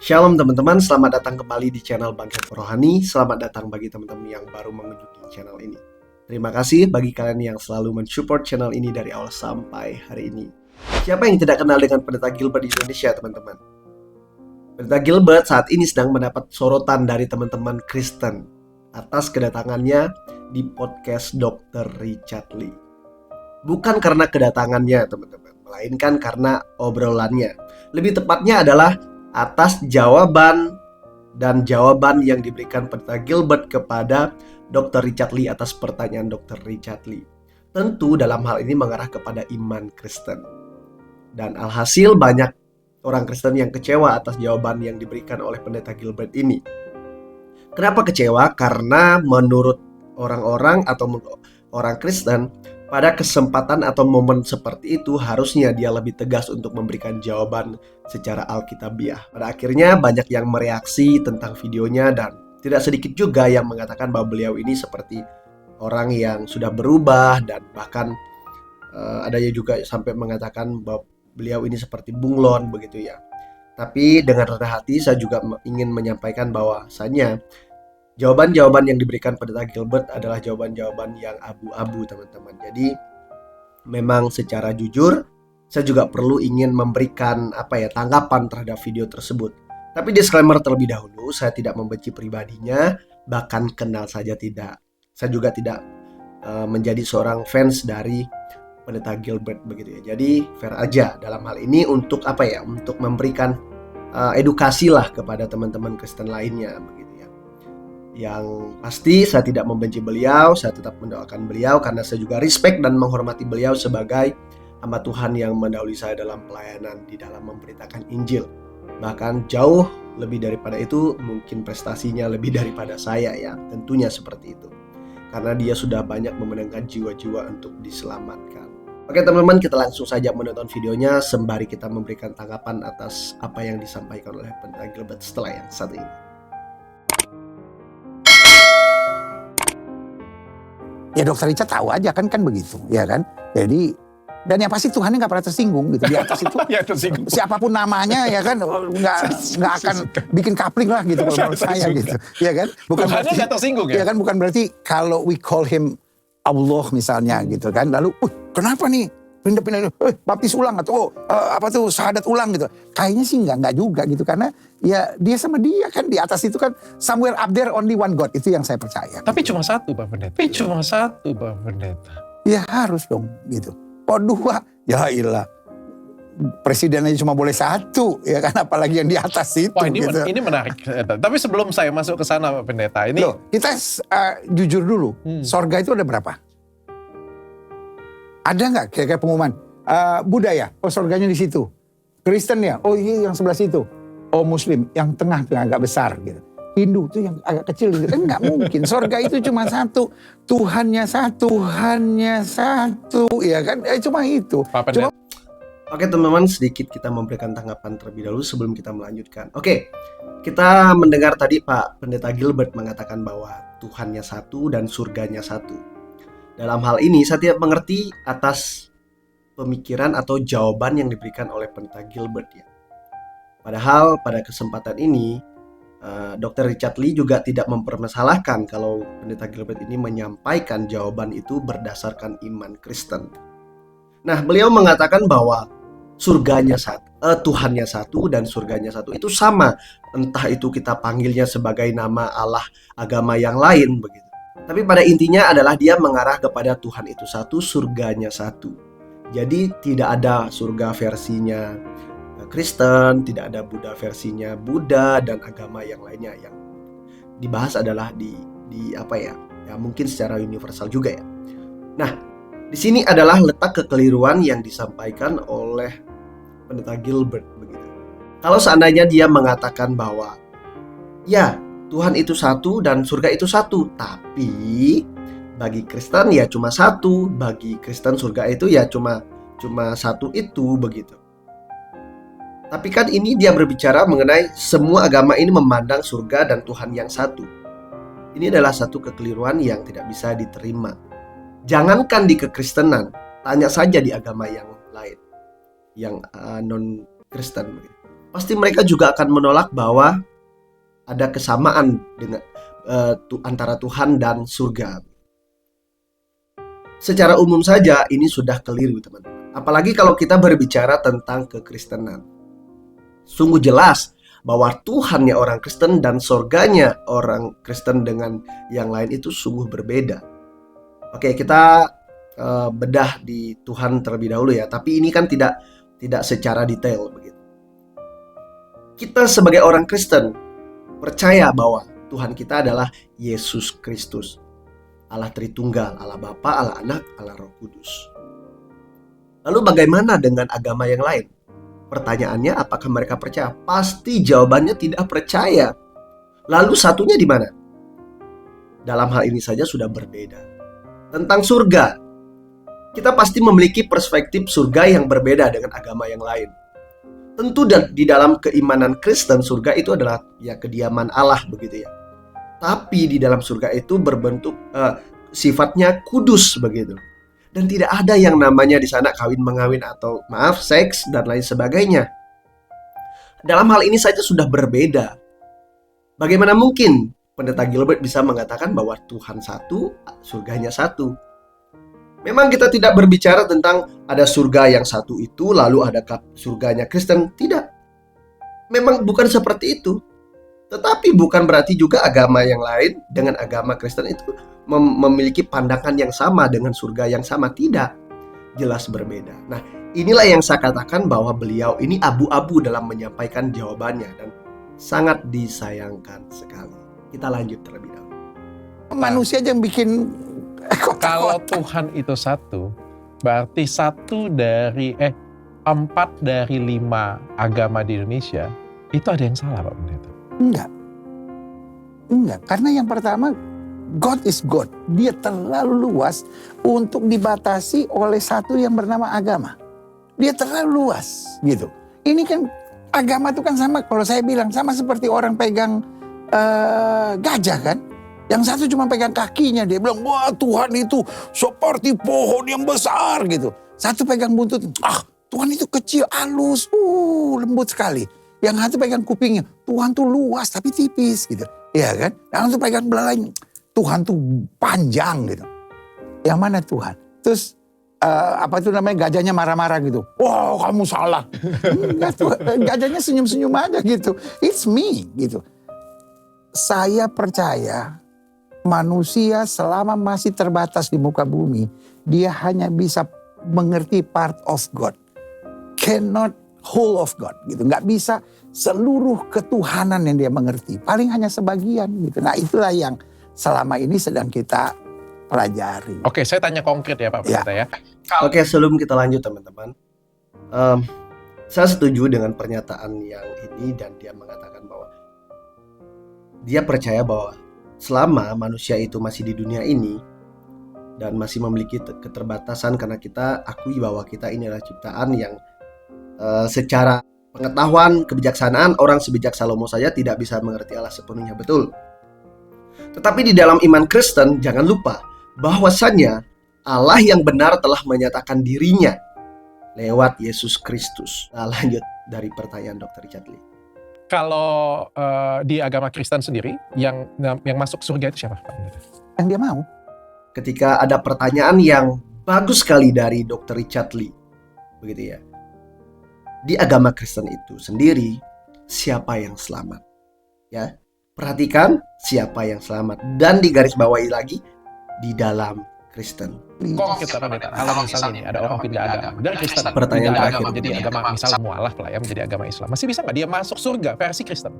Shalom teman-teman, selamat datang kembali di channel Bangkit Rohani. Selamat datang bagi teman-teman yang baru mengunjungi channel ini. Terima kasih bagi kalian yang selalu mensupport channel ini dari awal sampai hari ini. Siapa yang tidak kenal dengan Pendeta Gilbert di Indonesia, teman-teman? Pendeta Gilbert saat ini sedang mendapat sorotan dari teman-teman Kristen atas kedatangannya di podcast Dr. Richard Lee. Bukan karena kedatangannya, teman-teman, melainkan karena obrolannya. Lebih tepatnya adalah atas jawaban yang diberikan Pendeta Gilbert kepada Dr. Richard Lee atas pertanyaan Dr. Richard Lee. Tentu dalam hal ini mengarah kepada iman Kristen. Dan alhasil banyak orang Kristen yang kecewa atas jawaban yang diberikan oleh Pendeta Gilbert ini. Kenapa kecewa? Karena menurut orang-orang atau orang Kristen, pada kesempatan atau momen seperti itu harusnya dia lebih tegas untuk memberikan jawaban secara alkitabiah. Pada akhirnya banyak yang mereaksi tentang videonya dan tidak sedikit juga yang mengatakan bahwa beliau ini seperti orang yang sudah berubah, dan bahkan ada juga sampai mengatakan bahwa beliau ini seperti bunglon begitu ya. Tapi dengan rendah hati saya juga ingin menyampaikan bahwasanya jawaban-jawaban yang diberikan Pendeta Gilbert adalah jawaban-jawaban yang abu-abu, teman-teman. Jadi memang secara jujur saya juga perlu ingin memberikan tanggapan terhadap video tersebut. Tapi disclaimer terlebih dahulu, saya tidak membenci pribadinya, bahkan kenal saja tidak. Saya juga tidak menjadi seorang fans dari Pendeta Gilbert begitu ya. Jadi fair aja dalam hal ini untuk untuk memberikan edukasi lah kepada teman-teman Kristen lainnya begitu. Yang pasti saya tidak membenci beliau, saya tetap mendoakan beliau karena saya juga respect dan menghormati beliau sebagai hamba Tuhan yang mendahului saya dalam pelayanan di dalam memberitakan Injil. Bahkan jauh lebih daripada itu, mungkin prestasinya lebih daripada saya ya, tentunya seperti itu. Karena dia sudah banyak memenangkan jiwa-jiwa untuk diselamatkan. Oke teman-teman, kita langsung saja menonton videonya sembari kita memberikan tanggapan atas apa yang disampaikan oleh Pendeta Gilbert setelah yang satu ini. Ya Dokter Richard tahu aja kan begitu, ya kan. Jadi dan yang pasti Tuhannya nggak pernah tersinggung gitu di atas itu. Ya, tersinggung. Siapapun namanya ya kan nggak akan bikin kapling lah gitu kalau menurut saya gitu, ya kan. Bukan Tuhannya berarti nggak tersinggung ya. Ya kan, bukan berarti kalau we call him Allah misalnya gitu kan. Lalu, kenapa nih pindah-pindah baptis ulang atau syahadat ulang gitu. Kayaknya sih enggak juga gitu, karena ya dia sama dia kan di atas itu kan somewhere up there only one God, itu yang saya percaya. Tapi cuma satu Pak Pendeta. Ya harus dong gitu. Oh dua, ya ilah. Presiden aja cuma boleh satu, ya kan, apalagi yang di atas itu. Wah, ini, gitu. ini menarik. Tapi sebelum saya masuk ke sana Pak Pendeta, ini kita jujur dulu, sorga itu ada berapa? Ada nggak kayak pengumuman? Budaya, sorganya di situ. Kristen ya, iya yang sebelah situ. Muslim, yang tengah agak besar gitu. Hindu tuh yang agak kecil gitu. Kan nggak mungkin, sorga itu cuma satu. Tuhannya satu, ya kan? Cuma itu. Pak Pendeta. Oke teman-teman, sedikit kita memberikan tanggapan terlebih dahulu sebelum kita melanjutkan. Oke, kita mendengar tadi Pak Pendeta Gilbert mengatakan bahwa Tuhannya satu dan surganya satu. Dalam hal ini saya tidak mengerti atas pemikiran atau jawaban yang diberikan oleh Pendeta Gilbert ya. Padahal pada kesempatan ini Dr. Richard Lee juga tidak mempermasalahkan kalau Pendeta Gilbert ini menyampaikan jawaban itu berdasarkan iman Kristen. Nah, beliau mengatakan bahwa surganya satu, Tuhannya satu dan surganya satu itu sama. Entah itu kita panggilnya sebagai nama Allah agama yang lain begitu. Tapi pada intinya adalah dia mengarah kepada Tuhan itu satu, surganya satu. Jadi tidak ada surga versinya Kristen, tidak ada Buddha versinya Buddha dan agama yang lainnya. Yang dibahas adalah di mungkin secara universal juga ya. Nah, di sini adalah letak kekeliruan yang disampaikan oleh Pendeta Gilbert begitu. Kalau seandainya dia mengatakan bahwa ya Tuhan itu satu dan surga itu satu, tapi bagi Kristen ya cuma satu, bagi Kristen surga itu ya cuma satu itu begitu. Tapi kan ini dia berbicara mengenai semua agama ini memandang surga dan Tuhan yang satu. Ini adalah satu kekeliruan yang tidak bisa diterima. Jangankan di kekristenan, tanya saja di agama yang lain, yang non-Kristen. pasti mereka juga akan menolak bahwa ada kesamaan dengan antara Tuhan dan surga. Secara umum saja ini sudah keliru, teman-teman. Apalagi kalau kita berbicara tentang kekristenan. Sungguh jelas bahwa Tuhannya orang Kristen dan surganya orang Kristen dengan yang lain itu sungguh berbeda. Oke, kita bedah di Tuhan terlebih dahulu ya. Tapi ini kan tidak secara detail begitu. Kita sebagai orang Kristen percaya bahwa Tuhan kita adalah Yesus Kristus, Allah Tritunggal, Allah Bapa, Allah Anak, Allah Roh Kudus. Lalu bagaimana dengan agama yang lain? Pertanyaannya, apakah mereka percaya? Pasti jawabannya tidak percaya. Lalu satunya di mana? Dalam hal ini saja sudah berbeda. Tentang surga, kita pasti memiliki perspektif surga yang berbeda dengan agama yang lain. Tentu di dalam keimanan Kristen, surga itu adalah ya kediaman Allah begitu ya. Tapi di dalam surga itu berbentuk sifatnya kudus begitu. Dan tidak ada yang namanya di sana kawin-mengawin atau seks dan lain sebagainya. Dalam hal ini saja sudah berbeda. Bagaimana mungkin Pendeta Gilbert bisa mengatakan bahwa Tuhan satu, surganya satu? Memang kita tidak berbicara tentang ada surga yang satu itu lalu ada surganya Kristen. Tidak. Memang bukan seperti itu. Tetapi bukan berarti juga agama yang lain dengan agama Kristen itu memiliki pandangan yang sama dengan surga yang sama. Tidak. Jelas berbeda. Nah, inilah yang saya katakan bahwa beliau ini abu-abu dalam menyampaikan jawabannya dan sangat disayangkan sekali. Kita lanjut terlebih dahulu. Manusia aja yang bikin Kalau Tuhan itu satu, berarti 4 dari 5 agama di Indonesia itu ada yang salah, Pak Pendeta? Enggak. Karena yang pertama, God is God. Dia terlalu luas untuk dibatasi oleh satu yang bernama agama. Dia terlalu luas gitu. Ini kan agama itu kan sama, kalau saya bilang sama seperti orang pegang gajah kan. Yang satu cuma pegang kakinya, dia bilang, wah Tuhan itu seperti pohon yang besar gitu. Satu pegang buntut, Tuhan itu kecil, halus, lembut sekali. Yang satu pegang kupingnya, Tuhan tuh luas tapi tipis gitu. Iya kan? Yang satu pegang belalainya, Tuhan tuh panjang gitu. Yang mana Tuhan? Terus gajahnya marah-marah gitu. Wah kamu salah. Enggak, gajahnya senyum-senyum aja gitu. It's me gitu. Saya percaya manusia selama masih terbatas di muka bumi, dia hanya bisa mengerti part of God. Cannot whole of God gitu. Nggak bisa seluruh ketuhanan yang dia mengerti. Paling hanya sebagian gitu. Nah itulah yang selama ini sedang kita pelajari. Oke, saya tanya konkret ya Pak Pendeta ya. Oke, sebelum kita lanjut teman-teman. Saya setuju dengan pernyataan yang ini dan dia mengatakan bahwa dia percaya bahwa selama manusia itu masih di dunia ini dan masih memiliki keterbatasan karena kita akui bahwa kita ini adalah ciptaan yang secara pengetahuan, kebijaksanaan orang sebijak Salomo saja tidak bisa mengerti Allah sepenuhnya, betul. Tetapi di dalam iman Kristen jangan lupa bahwasannya Allah yang benar telah menyatakan dirinya lewat Yesus Kristus. Nah, lanjut dari pertanyaan Dr. Richard Lee. Kalau di agama Kristen sendiri, yang masuk surga itu siapa, Pak Pendeta? Yang dia mau. Ketika ada pertanyaan yang bagus sekali dari Dr. Richard Lee, begitu ya. Di agama Kristen itu sendiri, siapa yang selamat? Ya, perhatikan siapa yang selamat dan digarisbawahi lagi di dalam Kristen. Kok kita Pendeta, kalau misalnya nih ada orang pindah agama dari Kristen, Pertanyaan pindah terakhir. agama menjadi agama misal mualaf lah ya, menjadi agama Islam, masih bisa nggak dia masuk surga versi Kristen?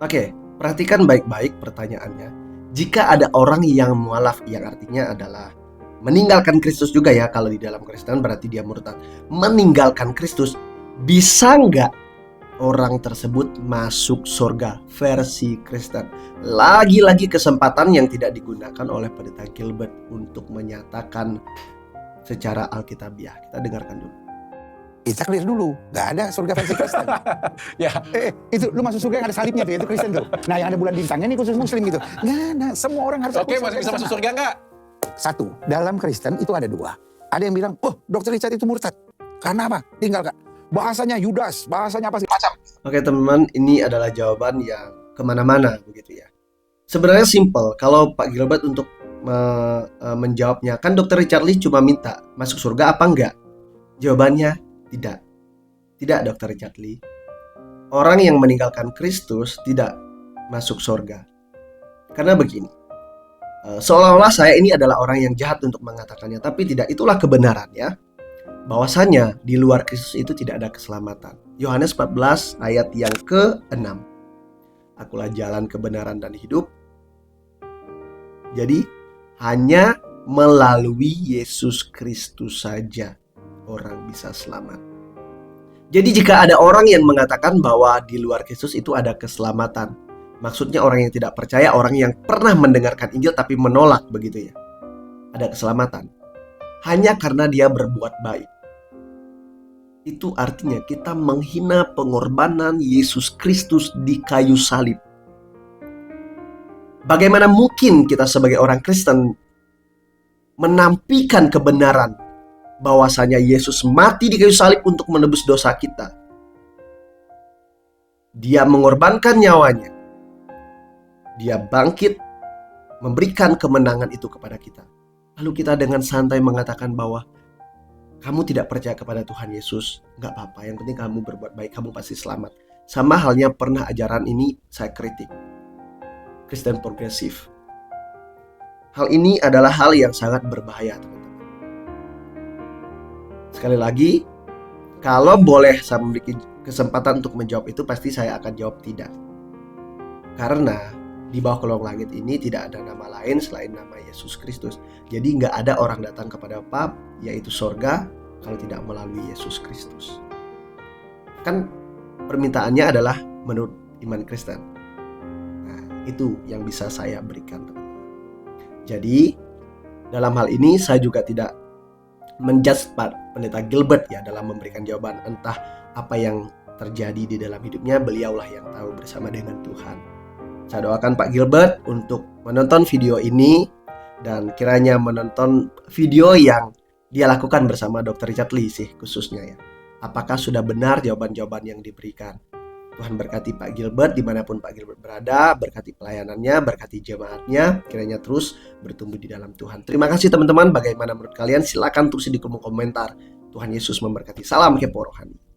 Oke, perhatikan baik-baik pertanyaannya. Jika ada orang yang mualaf, yang artinya adalah meninggalkan Kristus juga ya, kalau di dalam Kristen berarti dia murtad. Meninggalkan Kristus, bisa nggak orang tersebut masuk surga versi Kristen? Lagi-lagi kesempatan yang tidak digunakan oleh Pendeta Gilbert untuk menyatakan secara Alkitabiah. Kita dengarkan dulu. Kita clear dulu, gak ada surga versi Kristen. Ya. Itu lu masuk surga yang ada salibnya tuh, itu Kristen tuh. Nah yang ada bulan bintangnya ini khusus Muslim gitu. Gak ada, semua orang harus Oke, masih bisa masuk surga nggak? Satu, dalam Kristen itu ada dua. Ada yang bilang, oh Dr. Richard itu murtad. Karena apa? Tinggalkan. bahasanya Yudas, bahasanya apa sih macam. Oke teman-teman, ini adalah jawaban yang kemana-mana begitu ya. Sebenarnya simple, kalau Pak Gilbert untuk menjawabnya, kan Dr. Richard Lee cuma minta masuk surga apa enggak? Jawabannya tidak. Tidak Dr. Richard Lee. Orang yang meninggalkan Kristus tidak masuk surga. Karena begini, seolah-olah saya ini adalah orang yang jahat untuk mengatakannya, tapi tidak, itulah kebenarannya. Bahwasanya di luar Kristus itu tidak ada keselamatan. Yohanes 14 ayat yang ke-6. Akulah jalan, kebenaran, dan hidup. Jadi hanya melalui Yesus Kristus saja orang bisa selamat. Jadi jika ada orang yang mengatakan bahwa di luar Kristus itu ada keselamatan, maksudnya orang yang tidak percaya, orang yang pernah mendengarkan Injil tapi menolak begitu ya, ada keselamatan hanya karena dia berbuat baik. Itu artinya kita menghina pengorbanan Yesus Kristus di kayu salib. Bagaimana mungkin kita sebagai orang Kristen menampikan kebenaran bahwasanya Yesus mati di kayu salib untuk menebus dosa kita? Dia mengorbankan nyawanya. Dia bangkit, memberikan kemenangan itu kepada kita. Lalu kita dengan santai mengatakan bahwa kamu tidak percaya kepada Tuhan Yesus, nggak apa-apa, yang penting kamu berbuat baik, kamu pasti selamat. Sama halnya pernah ajaran ini saya kritik, Kristen progresif. Hal ini adalah hal yang sangat berbahaya, teman-teman. Sekali lagi, kalau boleh saya memiliki kesempatan untuk menjawab itu, pasti saya akan jawab tidak. Karena di bawah kolong langit ini tidak ada nama lain selain nama Yesus Kristus. Jadi nggak ada orang datang kepada Bapa, yaitu sorga, kalau tidak melalui Yesus Kristus. Kan permintaannya adalah menurut iman Kristen. Nah, itu yang bisa saya berikan. Jadi dalam hal ini saya juga tidak menjudge Pak Pendeta Gilbert ya dalam memberikan jawaban. Entah apa yang terjadi di dalam hidupnya, beliaulah yang tahu bersama dengan Tuhan. Saya doakan Pak Gilbert untuk menonton video ini dan kiranya menonton video yang dia lakukan bersama Dr. Richard Lee sih khususnya ya. Apakah sudah benar jawaban-jawaban yang diberikan? Tuhan berkati Pak Gilbert dimanapun Pak Gilbert berada, berkati pelayanannya, berkati jemaatnya, kiranya terus bertumbuh di dalam Tuhan. Terima kasih teman-teman, bagaimana menurut kalian? Silakan tulis di kolom komentar. Tuhan Yesus memberkati. Salam kepo rohani.